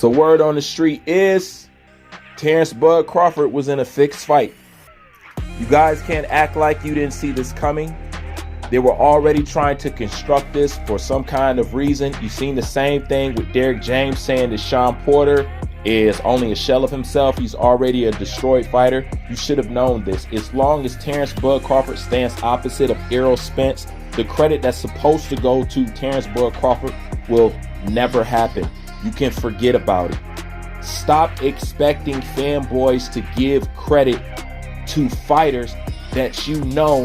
So word on the street is Terrence Bud Crawford was in a fixed fight. You guys can't act like you didn't see this coming. They were already trying to construct this for some kind of reason. You've seen the same thing with Derrick James saying that Shawn Porter is only a shell of himself. He's already a destroyed fighter. You should have known this. As long as Terrence Bud Crawford stands opposite of Errol Spence, the credit that's supposed to go to Terrence Bud Crawford will never happen. You can forget about it. Stop expecting fanboys to give credit to fighters that you know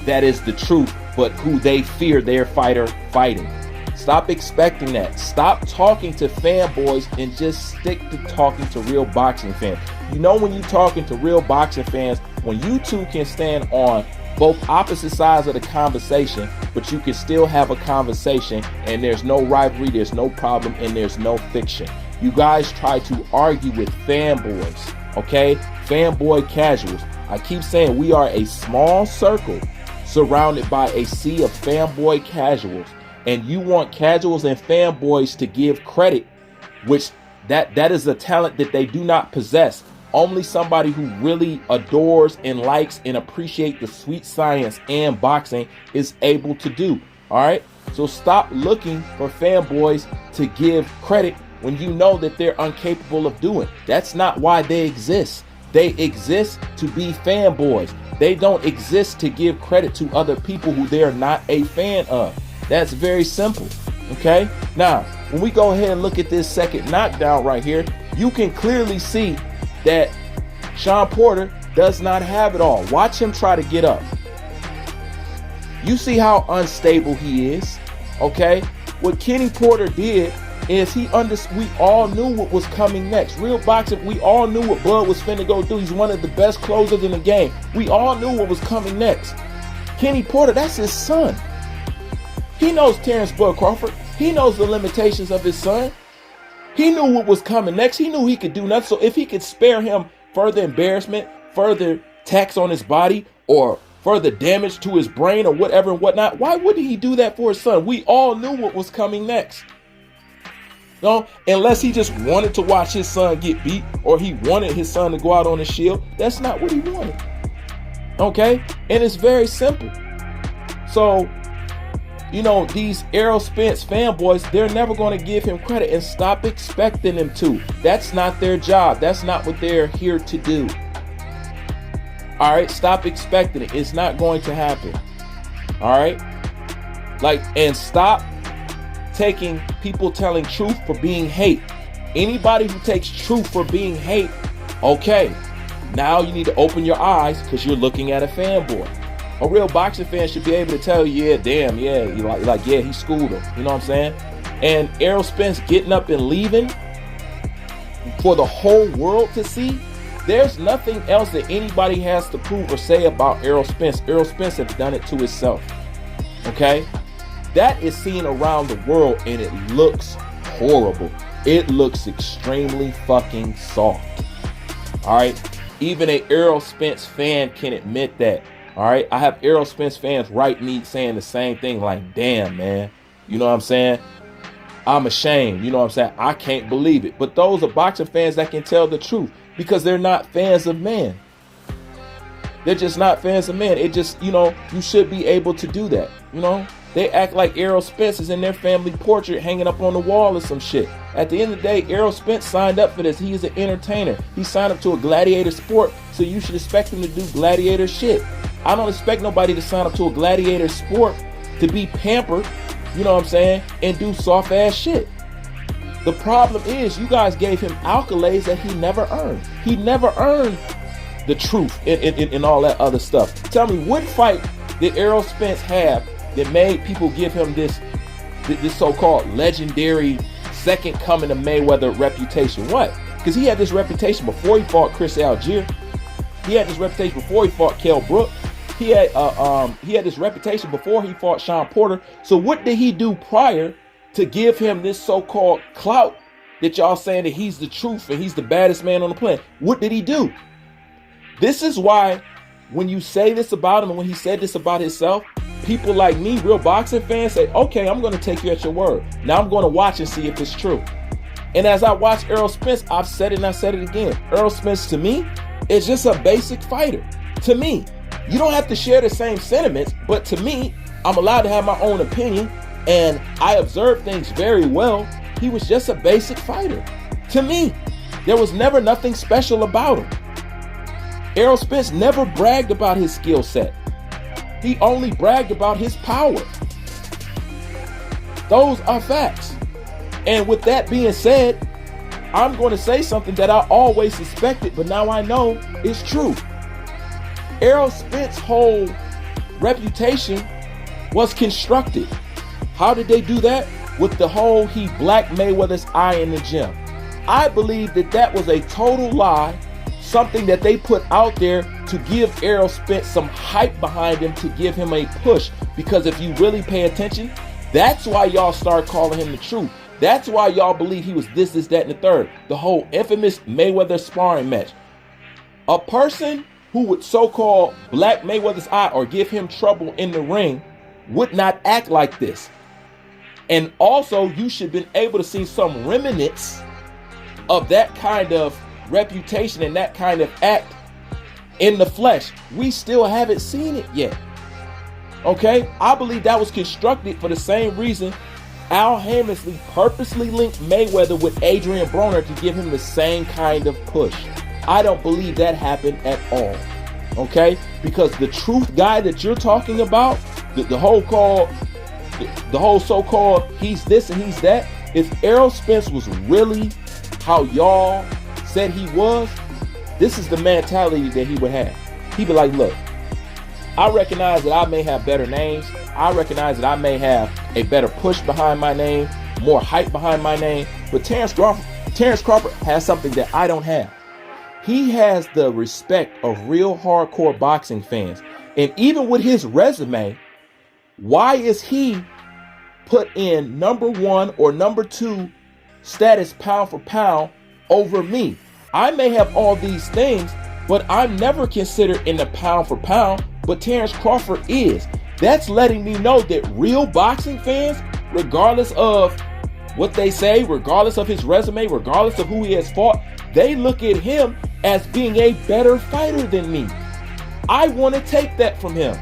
that is the truth, but who they fear their fighter fighting. Stop expecting that. Stop talking to fanboys and just stick to talking to real boxing fans. You know, when you're talking to real boxing fans, when you two can stand on both opposite sides of the conversation, but you can still have a conversation and there's no rivalry, there's no problem, and there's no fiction. You guys try to argue with fanboys, okay? Fanboy casuals. I keep saying we are a small circle surrounded by a sea of fanboy casuals, and you want casuals and fanboys to give credit, which that is a talent that they do not possess. Only somebody who really adores and likes and appreciates the sweet science and boxing is able to do. All right, so stop looking for fanboys to give credit when you know that they're incapable of doing. That's not why they exist. They exist to be fanboys. They don't exist to give credit to other people who they're not a fan of. That's very simple. Okay, now when we go ahead and look at this second knockdown right here, you can clearly see that Shawn Porter does not have it all. Watch him try to get up. You see how unstable he is. Okay, what Kenny Porter did is we all knew what was coming next. Real boxing, we all knew what Bud was finna go do. He's one of the best closers in the game. We all knew what was coming next. Kenny Porter, that's his son. He knows Terrence Bud Crawford. He knows the limitations of his son. He knew what was coming next. He knew he could do nothing. So if he could spare him further embarrassment, further tax on his body, or further damage to his brain or whatever and whatnot, why wouldn't he do that for his son? We all knew what was coming next. No, unless he just wanted to watch his son get beat, or he wanted his son to go out on a shield. That's not what he wanted. Okay? And it's very simple. So, you know, these Errol Spence fanboys, they're never going to give him credit, and stop expecting them to. That's not their job. That's not what they're here to do. All right? Stop expecting it. It's not going to happen. All right? And stop taking people telling truth for being hate. Anybody who takes truth for being hate, okay, now you need to open your eyes, because you're looking at a fanboy. A real boxing fan should be able to tell you, yeah, damn, yeah, yeah, he schooled him. You know what I'm saying? And Errol Spence getting up and leaving for the whole world to see, there's nothing else that anybody has to prove or say about Errol Spence. Errol Spence has done it to himself. Okay? That is seen around the world, and it looks horrible. It looks extremely fucking soft. All right? Even a Errol Spence fan can admit that. All right? I have Errol Spence fans write me saying the same thing, like, damn, man. You know what I'm saying? I'm ashamed. You know what I'm saying? I can't believe it. But those are boxing fans that can tell the truth, because they're not fans of man. They're just not fans of man. It just, you know, you should be able to do that. You know? They act like Errol Spence is in their family portrait hanging up on the wall or some shit. At the end of the day, Errol Spence signed up for this. He is an entertainer. He signed up to a gladiator sport, so you should expect him to do gladiator shit. I don't expect nobody to sign up to a gladiator sport to be pampered, you know what I'm saying, and do soft ass shit. The problem is you guys gave him accolades that he never earned. He never earned the truth and all that other stuff. Tell me, what fight did Errol Spence have that made people give him this so-called legendary second coming to Mayweather reputation? What? Because he had this reputation before he fought Chris Algier. He had this reputation before he fought Kell Brook. He had this reputation before he fought Shawn Porter. So what did he do prior to give him this so-called clout that y'all saying that he's the truth and he's the baddest man on the planet? What did he do? This is why when you say this about him and when he said this about himself, people like me, real boxing fans, say, okay, I'm going to take you at your word. Now I'm going to watch and see if it's true. And as I watch Errol Spence, I've said it and I said it again. Errol Spence, to me, is just a basic fighter. To me, you don't have to share the same sentiments, but to me, I'm allowed to have my own opinion, and I observe things very well. He was just a basic fighter. To me, there was never nothing special about him. Errol Spence never bragged about his skill set. He only bragged about his power. Those are facts. And with that being said, I'm going to say something that I always suspected, but now I know is true. Errol Spence's whole reputation was constructed. How did they do that? With the whole he black Mayweather's eye in the gym. I believe that that was a total lie, something that they put out there to give Errol Spence some hype behind him, to give him a push. Because if you really pay attention, that's why y'all start calling him the truth. That's why y'all believe he was this, that, and the third. The whole infamous Mayweather sparring match. A person who would so-called black Mayweather's eye or give him trouble in the ring would not act like this. And also, you should have been able to see some remnants of that kind of reputation and that kind of act in the flesh. We still haven't seen it yet. Okay? I believe that was constructed for the same reason Al Hamersley purposely linked Mayweather with Adrian Broner to give him the same kind of push. I don't believe that happened at all. Okay? Because the truth guy that you're talking about, the whole so-called he's this and he's that, if Errol Spence was really how y'all said he was, this is the mentality that he would have. He'd be like, look, I recognize that I may have better names. I recognize that I may have a better push behind my name, more hype behind my name. But Terrence Crawford has something that I don't have. He has the respect of real hardcore boxing fans. And even with his resume, why is he put in number 1 or number 2 status pound for pound over me? I may have all these things, but I'm never considered in the pound for pound, but Terrence Crawford is. That's letting me know that real boxing fans, regardless of what they say, regardless of his resume, regardless of who he has fought, they look at him as being a better fighter than me. I want to take that from him.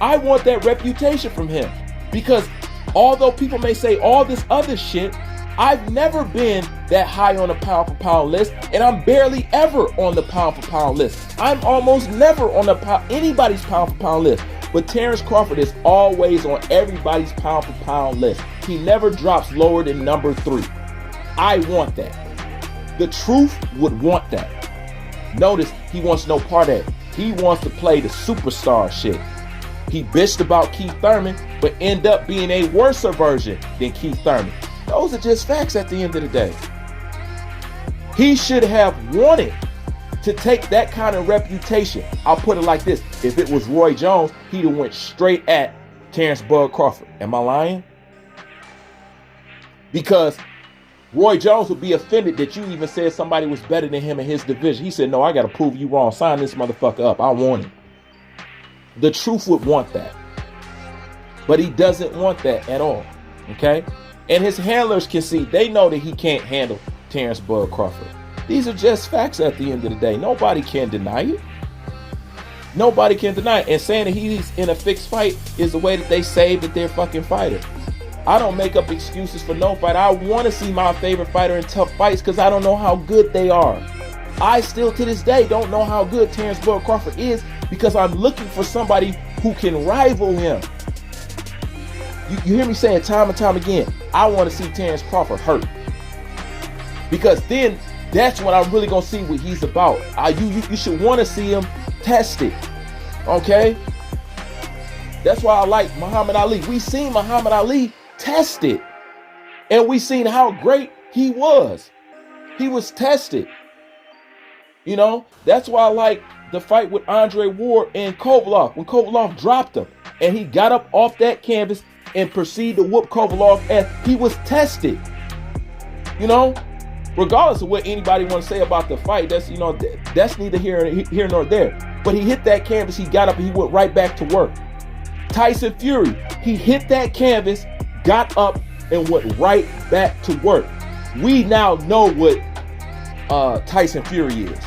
I want that reputation from him, because although people may say all this other shit, I've never been that high on the pound for pound list, and I'm barely ever on the pound for pound list. I'm almost never on anybody's pound for pound list. But Terrence Crawford is always on everybody's pound for pound list. He never drops lower than number 3. I want that. The truth would want that. Notice he wants no part of it. He wants to play the superstar shit. He bitched about Keith Thurman, but end up being a worse version than Keith Thurman. Those are just facts at the end of the day. He should have wanted to take that kind of reputation. I'll put it like this. If it was Roy Jones, he'd have went straight at Terrence Bud Crawford. Am I lying? Because Roy Jones would be offended that you even said somebody was better than him in his division. He said, no, I got to prove you wrong. Sign this motherfucker up. I want him. The truth would want that. But he doesn't want that at all. Okay? And his handlers can see. They know that he can't handle Terrence Bud Crawford. These are just facts at the end of the day. Nobody can deny it. Nobody can deny it. And saying that he's in a fixed fight is the way that they say that they're fucking fighter. I don't make up excuses for no fight. I want to see my favorite fighter in tough fights because I don't know how good they are. I still to this day don't know how good Terrence Bud Crawford is because I'm looking for somebody who can rival him. You hear me saying time and time again, I want to see Terrence Crawford hurt. Because then that's when I'm really going to see what he's about. You should want to see him tested. Okay? That's why I like Muhammad Ali. We seen Muhammad Ali tested. And we seen how great he was. He was tested. You know? That's why I like the fight with Andre Ward and Kovalev. When Kovalev dropped him. And he got up off that canvas and proceeded to whoop Kovalev as he was tested. You know? Regardless of what anybody want to say about the fight, that's neither here nor there. But he hit that canvas, he got up, and he went right back to work. Tyson Fury, he hit that canvas, got up, and went right back to work. We now know what Tyson Fury is.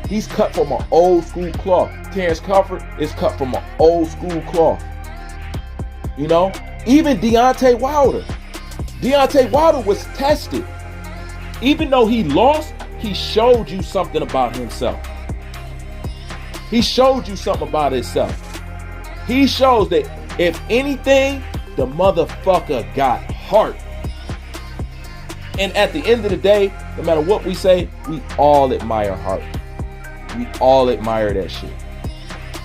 He's cut from an old school cloth. Terrence Crawford is cut from an old school cloth. You know, even Deontay Wilder. Deontay Wilder was tested. Even though he lost, he showed you something about himself. He showed you something about himself. He shows that if anything, the motherfucker got heart. And at the end of the day, no matter what we say, we all admire heart. We all admire that shit.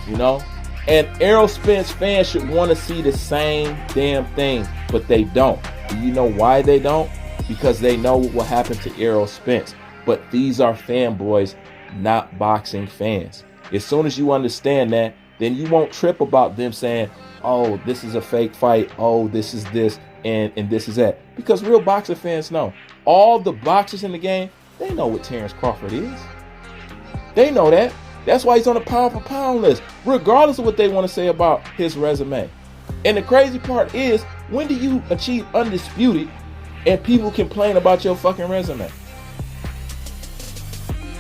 You know? And Errol Spence fans should want to see the same damn thing, but they don't. Do you know why they don't? Because they know what will happen to Errol Spence. But these are fanboys, not boxing fans. As soon as you understand that, then you won't trip about them saying, oh, this is a fake fight. Oh, this is this and this is that. Because real boxing fans know. All the boxers in the game, they know what Terrence Crawford is. They know that. That's why he's on the pound for pound list, regardless of what they want to say about his resume. And the crazy part is, when do you achieve undisputed and people complain about your fucking resume?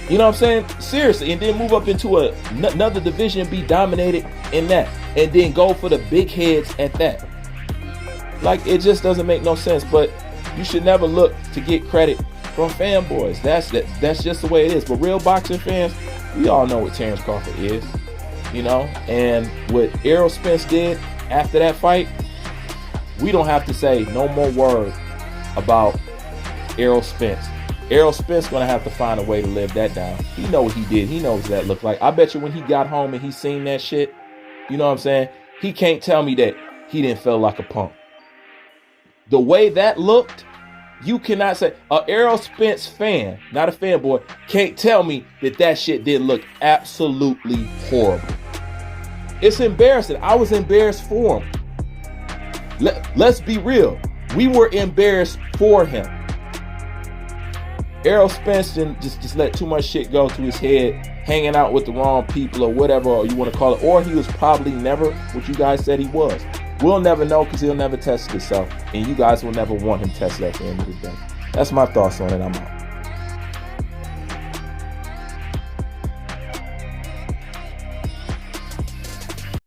You know what I'm saying? Seriously. And then move up into another division and be dominated in that. And then go for the big heads at that. Like, it just doesn't make no sense. But you should never look to get credit from fanboys. That's just the way it is. But real boxing fans, we all know what Terrence Crawford is. You know? And what Errol Spence did after that fight, we don't have to say no more word about Errol Spence. Errol Spence gonna have to find a way to live that down. He know what he did. He knows what that looked like. I bet you when he got home and he seen that shit, you know what I'm saying? He can't tell me that he didn't feel like a punk. The way that looked, you cannot say Errol Spence fan, not a fanboy, can't tell me that shit didn't look absolutely horrible. It's embarrassing. I was embarrassed for him. Let's be real. We were embarrassed for him. Errol Spence didn't just let too much shit go to his head, hanging out with the wrong people or whatever you want to call it. Or he was probably never what you guys said he was. We'll never know because he'll never test himself. And you guys will never want him tested at the end of the day. That's my thoughts on it. I'm out.